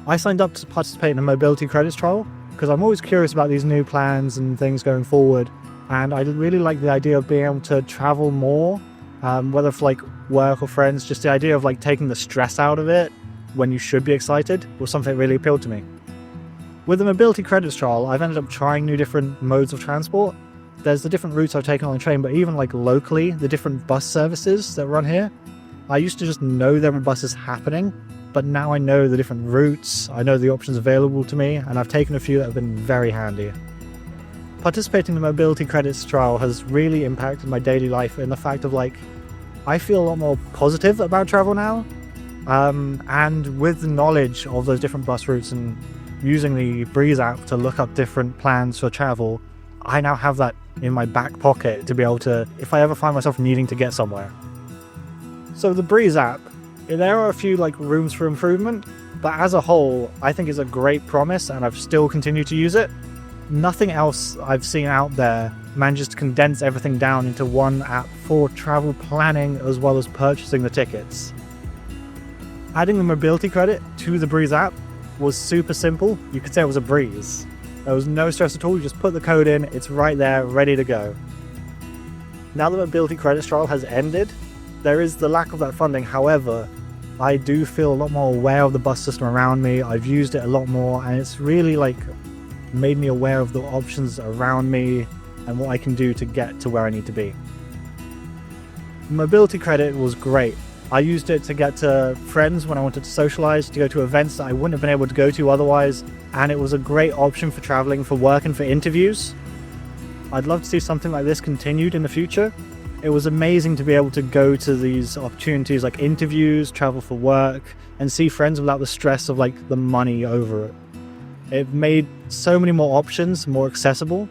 I signed up to participate in a mobility credits trial because I'm always curious about these new plans and things going forward, and I really like the idea of being able to travel more, whether for like work or friends. Just the idea of like taking the stress out of it when you should be excited was something that really appealed to me. With the mobility credits trial, I've ended up trying new different modes of transport. There's the different routes I've taken on the train, but even like locally, the different bus services that run here. I used to just know there were buses happening, but now I know the different routes, I know the options available to me, and I've taken a few that have been very handy. Participating in the mobility credits trial has really impacted my daily life in the fact of like, I feel a lot more positive about travel now. And with the knowledge of those different bus routes and using the Breeze app to look up different plans for travel, I now have that in my back pocket to be able to, if I ever find myself needing to get somewhere. So the Breeze app, there are a few like rooms for improvement, but as a whole, I think it's a great promise and I've still continued to use it. Nothing else I've seen out there manages to condense everything down into one app for travel planning as well as purchasing the tickets. Adding the mobility credit to the Breeze app was super simple. You could say it was a breeze. There was no stress at all. You just put the code in, it's right there, ready to go. Now the mobility credits trial has ended, there is the lack of that funding. However, I do feel a lot more aware of the bus system around me. I've used it a lot more, and it's really like made me aware of the options around me and what I can do to get to where I need to be. Mobility credit was great. I used it to get to friends when I wanted to socialize, to go to events that I wouldn't have been able to go to otherwise, and it was a great option for traveling for work and for interviews. I'd love to see something like this continued in the future. It was amazing to be able to go to these opportunities like interviews, travel for work, and see friends without the stress of like the money over it. It made so many more options more accessible,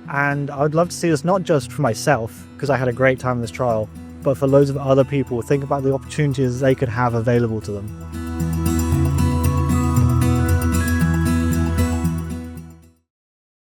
and I'd love to see this not just for myself, because I had a great time in this trial, but for loads of other people. Think about the opportunities they could have available to them.